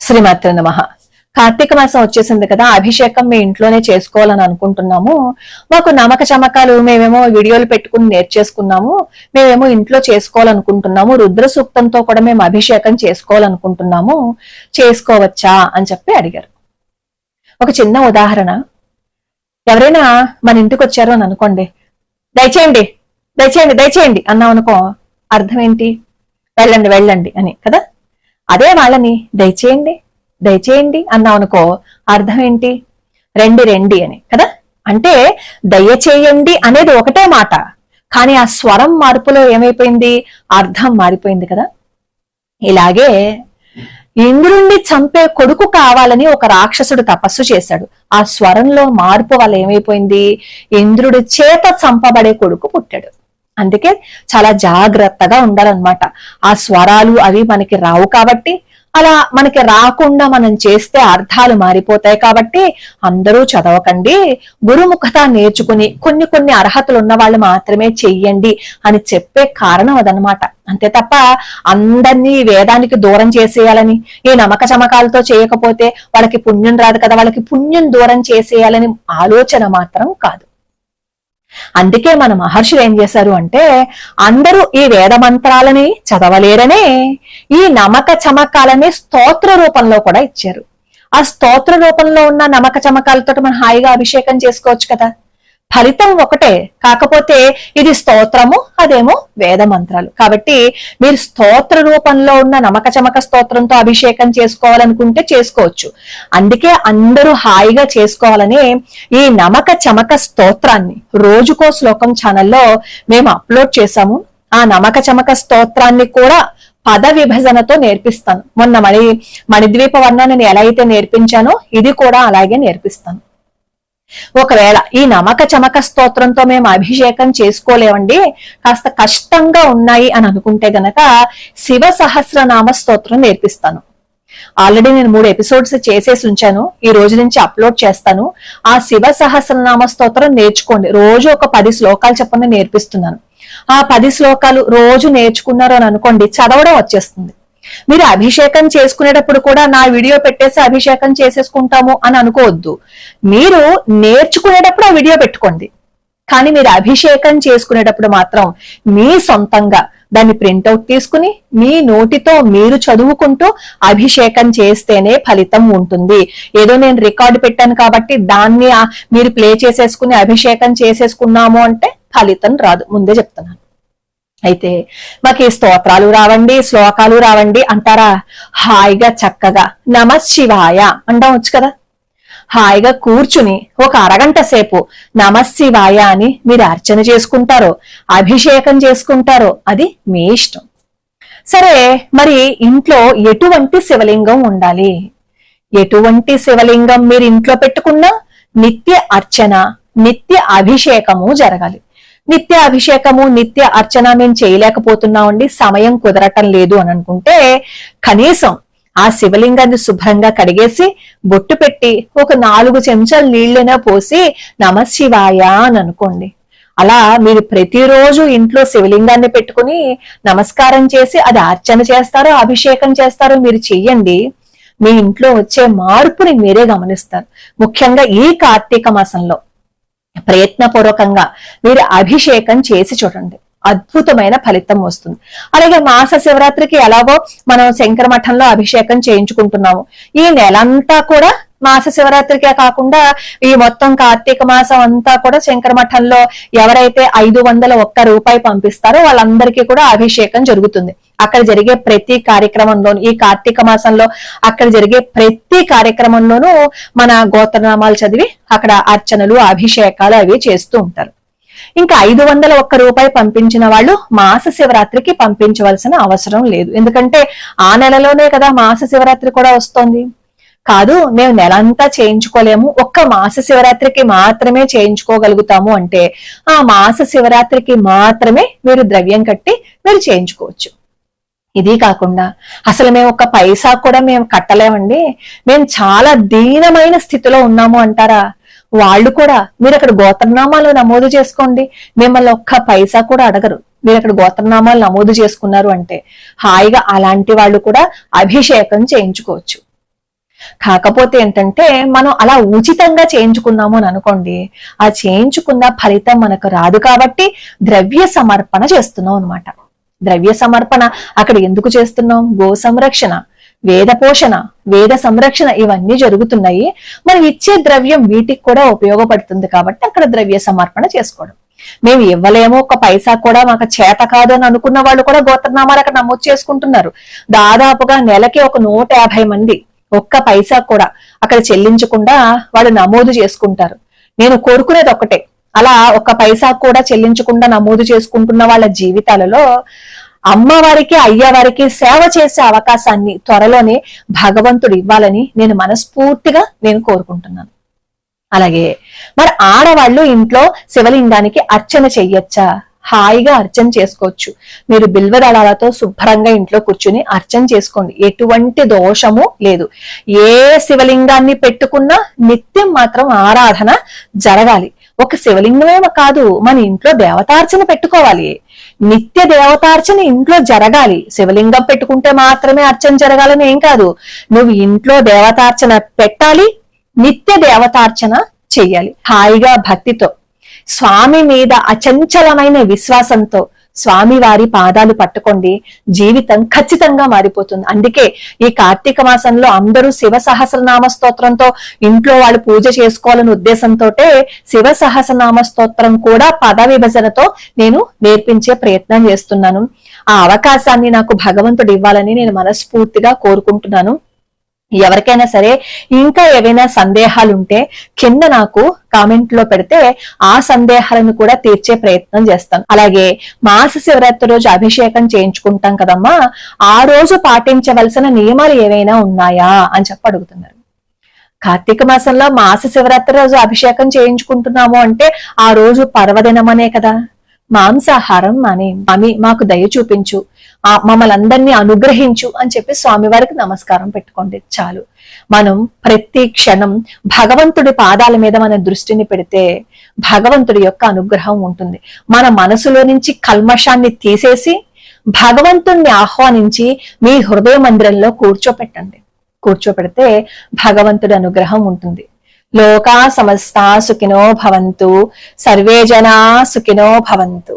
శ్రీమాత్రే నమః. కార్తీక మాసం వచ్చేసింది కదా, అభిషేకం మీ ఇంట్లోనే చేసుకోవాలని అనుకుంటున్నాము. మాకు నమ్మక చమకాలు మేమేమో వీడియోలు పెట్టుకుని నేర్చేసుకున్నాము, మేమేమో ఇంట్లో చేసుకోవాలనుకుంటున్నాము, రుద్ర సూక్తంతో కూడా మేము అభిషేకం చేసుకోవాలనుకుంటున్నాము, చేసుకోవచ్చా అని చెప్పి అడిగారు. ఒక చిన్న ఉదాహరణ, ఎవరైనా మన ఇంటికి వచ్చారు అని అనుకోండి, దయచేయండి దయచేయండి దయచేయండి అన్నాం అనుకో, అర్థం ఏంటి? వెళ్ళండి వెళ్ళండి అని కదా. అదే వాళ్ళని దయచేయండి దయచేయండి అన్నాం అనుకో, అర్థం ఏంటి? రండి రండి అని కదా. అంటే దయచేయండి అనేది ఒకటే మాట, కానీ ఆ స్వరం మార్పులో ఏమైపోయింది? అర్థం మారిపోయింది కదా. ఇలాగే ఇంద్రుణ్ణి చంపే కొడుకు కావాలని ఒక రాక్షసుడు తపస్సు చేశాడు. ఆ స్వరంలో మార్పు వల్ల ఏమైపోయింది? ఇంద్రుడి చేత చంపబడే కొడుకు పుట్టాడు. అందుకే చాలా జాగ్రత్తగా ఉండాలన్నమాట. ఆ స్వరాలు అవి మనకి రావు కాబట్టి, అలా మనకి రాకుండా మనం చేస్తే అర్థాలు మారిపోతాయి కాబట్టి అందరూ చదవకండి, గురుముఖత నేర్చుకుని కొన్ని అర్హతలు ఉన్న వాళ్ళు మాత్రమే చెయ్యండి అని చెప్పే కారణం అదనమాట. అంతే తప్ప అందరినీ వేదానికి దూరం చేసేయాలని, ఈ నమ్మక చమకాలతో చేయకపోతే వాళ్ళకి పుణ్యం రాదు కదా, వాళ్ళకి పుణ్యం దూరం చేసేయాలని ఆలోచన మాత్రం కాదు. అందుకే మన మహర్షులు ఏం చేశారు అంటే, అందరూ ఈ వేద మంత్రాలని చదవలేరనే ఈ నమక చమకాలని స్తోత్ర రూపంలో కూడా ఇచ్చారు. ఆ స్తోత్ర రూపంలో ఉన్న నమక చమకాలతో మనం హాయిగా అభిషేకం చేసుకోవచ్చు కదా. ఫలితం ఒకటే, కాకపోతే ఇది స్తోత్రము, అదేమో వేద మంత్రాలు. కాబట్టి మీరు స్తోత్ర రూపంలో ఉన్న నమక చమక స్తోత్రంతో అభిషేకం చేసుకోవాలనుకుంటే చేసుకోవచ్చు. అందుకే అందరూ హాయిగా చేసుకోవాలని ఈ నమక చమక స్తోత్రాన్ని రోజుకో శ్లోకం ఛానల్లో మేము అప్లోడ్ చేశాము. ఆ నమక చమక స్తోత్రాన్ని కూడా పద విభజనతో నేర్పిస్తాను. మొన్న మణిద్వీప వర్ణాన్ని ఎలా అయితే నేర్పించానో ఇది కూడా అలాగే నేర్పిస్తాను. ఒకవేళ ఈ నమక చమక స్తోత్రంతో మేము అభిషేకం చేసుకోలేమండి, కాస్త కష్టంగా ఉన్నాయి అని అనుకుంటే గనక శివ సహస్రనామ స్తోత్రం నేర్పిస్తాను. ఆల్రెడీ నేను 3 ఎపిసోడ్స్ చేసేసి ఉంచాను, ఈ రోజు నుంచి అప్లోడ్ చేస్తాను. ఆ శివ సహస్రనామ స్తోత్రం నేర్చుకోండి. రోజు ఒక 10 శ్లోకాలు చెప్పని నేర్పిస్తున్నాను. ఆ 10 శ్లోకాలు రోజు నేర్చుకున్నారు అని అనుకోండి, చదవడం వచ్చేస్తుంది. మీరు అభిషేకం చేసుకునేటప్పుడు కూడా నా వీడియో పెట్టేసి అభిషేకం చేసేసుకుంటాము అని అనుకోవద్దు. మీరు నేర్చుకునేటప్పుడు ఆ వీడియో పెట్టుకోండి, కానీ మీరు అభిషేకం చేసుకునేటప్పుడు మాత్రం మీ సొంతంగా దాన్ని ప్రింట్అవుట్ తీసుకుని మీ నోటితో మీరు చదువుకుంటూ అభిషేకం చేస్తేనే ఫలితం ఉంటుంది. ఏదో నేను రికార్డు పెట్టాను కాబట్టి దాన్ని మీరు ప్లే చేసేసుకుని అభిషేకం చేసేసుకున్నాము అంటే ఫలితం రాదు, ముందే చెప్తున్నాను. అయితే మాకు ఈ స్తోత్రాలు రావండి, శ్లోకాలు రావండి అంటారా? హాయిగా చక్కగా నమః శివాయ అంటావచ్చు కదా. హాయిగా కూర్చుని ఒక అరగంట సేపు నమః శివాయ అని మీరు అర్చన చేసుకుంటారో, అభిషేకం చేసుకుంటారో అది మీ ఇష్టం. సరే, మరి ఇంట్లో ఎటువంటి శివలింగం ఉండాలి? ఎటువంటి శివలింగం మీరు ఇంట్లో పెట్టుకున్నా నిత్య అర్చన, నిత్య అభిషేకము జరగాలి. నిత్య అభిషేకము, నిత్య అర్చన మేము చేయలేకపోతున్నామండి, సమయం కుదరటం లేదు అని అనుకుంటే కనీసం ఆ శివలింగాన్ని శుభ్రంగా కడిగేసి బొట్టు పెట్టి ఒక 4 చెంచాలు నీళ్ళైనా పోసి నమః శివాయ అని అనుకోండి. అలా మీరు ప్రతిరోజు ఇంట్లో శివలింగాన్ని పెట్టుకుని నమస్కారం చేసి అది అర్చన చేస్తారో అభిషేకం చేస్తారో మీరు చెయ్యండి. మీ ఇంట్లో వచ్చే మార్పుని మీరే గమనిస్తారు. ముఖ్యంగా ఈ కార్తీక మాసంలో ప్రయత్నపూర్వకంగా మీరు అభిషేకం చేసి చూడండి, అద్భుతమైన ఫలితం వస్తుంది. అలాగే మాస శివరాత్రికి ఎలాగో మనం శంకర మఠంలో అభిషేకం చేయించుకుంటున్నాము. ఈ నెలంతా కూడా మాస శివరాత్రికే కాకుండా ఈ మొత్తం కార్తీక మాసం అంతా కూడా శంకర మఠంలో ఎవరైతే 501 రూపాయి పంపిస్తారో వాళ్ళందరికీ కూడా అభిషేకం జరుగుతుంది. అక్కడ జరిగే ప్రతి కార్యక్రమంలోనూ, ఈ కార్తీక మాసంలో అక్కడ జరిగే ప్రతి కార్యక్రమంలోనూ మన గోత్రనామాలు చదివి అక్కడ అర్చనలు, అభిషేకాలు అవి చేస్తూ ఉంటారు. ఇంకా 501 రూపాయి పంపించిన వాళ్ళు మాస శివరాత్రికి పంపించవలసిన అవసరం లేదు, ఎందుకంటే ఆ నెలలోనే కదా మాస శివరాత్రి కూడా వస్తోంది. కాదు, మేము నెలంతా చేయించుకోలేము, ఒక్క మాస శివరాత్రికి మాత్రమే చేయించుకోగలుగుతాము అంటే ఆ మాస శివరాత్రికి మాత్రమే మీరు ద్రవ్యం కట్టి మీరు చేయించుకోవచ్చు. ఇది కాకుండా అసలు మేము ఒక్క పైసా కూడా మేము కట్టలేమండి, మేము చాలా దీనమైన స్థితిలో ఉన్నాము అంటారా? వాళ్ళు కూడా మీరు అక్కడ గోత్రనామాలు నమోదు చేసుకోండి, మిమ్మల్ని ఒక్క పైసా కూడా అడగరు. మీరు అక్కడ గోత్రనామాలు నమోదు చేసుకున్నారు అంటే హాయిగా అలాంటి వాళ్ళు కూడా అభిషేకం చేయించుకోవచ్చు. కాకపోతే ఏంటంటే మనం అలా ఉచితంగా చేయించుకున్నాము అని అనుకోండి, ఆ చేయించుకున్న ఫలితం మనకు రాదు కాబట్టి ద్రవ్య సమర్పణ చేస్తున్నాం అనమాట. ద్రవ్య సమర్పణ అక్కడ ఎందుకు చేస్తున్నాం? గో సంరక్షణ, వేద పోషణ, వేద సంరక్షణ ఇవన్నీ జరుగుతున్నాయి. మనం ఇచ్చే ద్రవ్యం వీటికి కూడా ఉపయోగపడుతుంది కాబట్టి అక్కడ ద్రవ్య సమర్పణ చేసుకోవడం. మేము ఇవ్వలేమో, ఒక్క పైసా కూడా మాకు చేత కాదు అని అనుకున్న వాళ్ళు కూడా గోత్రనామాలు అక్కడ నమోదు చేసుకుంటున్నారు. దాదాపుగా నెలకి ఒక 150 మంది ఒక్క పైసా కూడా అక్కడ చెల్లించకుండా వాళ్ళు నమోదు చేసుకుంటారు. నేను కోరుకునేది ఒక్కటే, అలా ఒక్క పైసా కూడా చెల్లించకుండా నమోదు చేసుకుంటున్న వాళ్ళ జీవితాలలో అమ్మవారికి అయ్యవారికి సేవ చేసే అవకాశాన్ని త్వరలోనే భగవంతుడు ఇవ్వాలని నేను మనస్ఫూర్తిగా కోరుకుంటున్నాను. అలాగే మరి ఆడవాళ్ళు ఇంట్లో శివలింగానికి అర్చన చెయ్యొచ్చా? హాయిగా అర్చన చేసుకోవచ్చు. మీరు బిల్వదళాలతో శుభ్రంగా ఇంట్లో కూర్చుని అర్చన చేసుకోండి, ఎటువంటి దోషము లేదు. ఏ శివలింగాన్ని పెట్టుకున్నా నిత్యం మాత్రం ఆరాధన జరగాలి. ఒక శివలింగమేమో కాదు, మన ఇంట్లో దేవతార్చన పెట్టుకోవాలి. నిత్య దేవతార్చన ఇంట్లో జరగాలి. శివలింగం పెట్టుకుంటే మాత్రమే అర్చన జరగాలని ఏం కాదు. నువ్వు ఇంట్లో దేవతార్చన పెట్టాలి, నిత్య దేవతార్చన చెయ్యాలి. హాయిగా భక్తితో, స్వామి మీద అచంచలమైన విశ్వాసంతో స్వామి వారి పాదాలు పట్టుకోండి, జీవితం ఖచ్చితంగా మారిపోతుంది. అందుకే ఈ కార్తీక మాసంలో అందరూ శివ సహస్రనామ స్తోత్రంతో ఇంట్లో వాళ్ళు పూజ చేసుకోవాలనే ఉద్దేశంతో శివ సహస్రనామ స్తోత్రం కూడా పద విభజనతో నేను నేర్పించే ప్రయత్నం చేస్తున్నాను. ఆ అవకాశాన్ని నాకు భగవంతుడు ఇవ్వాలని నేను మనస్ఫూర్తిగా కోరుకుంటున్నాను. ఎవరికైనా సరే ఇంకా ఏవైనా సందేహాలుంటే కింద నాకు కామెంట్ లో పెడితే ఆ సందేహాలను కూడా తీర్చే ప్రయత్నం చేస్తాను. అలాగే మాస శివరాత్రి రోజు అభిషేకం చేయించుకుంటాం కదమ్మా, ఆ రోజు పాటించవలసిన నియమాలు ఏవైనా ఉన్నాయా అని చెప్పి అడుగుతున్నారు. కార్తీక మాసంలో మాస శివరాత్రి రోజు అభిషేకం చేయించుకుంటున్నాము అంటే ఆ రోజు పర్వదినమనే కదా. మాంసాహారం మాని మాకు దయ చూపించు, మమ్మల్ని అందరినీ అనుగ్రహించు అని చెప్పి స్వామివారికి నమస్కారం పెట్టుకోండి చాలు. మనం ప్రతి క్షణం భగవంతుడి పాదాల మీద మన దృష్టిని పెడితే భగవంతుడి యొక్క అనుగ్రహం ఉంటుంది. మన మనసులో నుంచి కల్మషాన్ని తీసేసి భగవంతుణ్ణి ఆహ్వానించి మీ హృదయ మందిరంలో కూర్చోపెడితే భగవంతుడి అనుగ్రహం ఉంటుంది. లోకా సమస్తా సుఖినో భవంతు, సర్వే జనా సుఖినో భవంతు.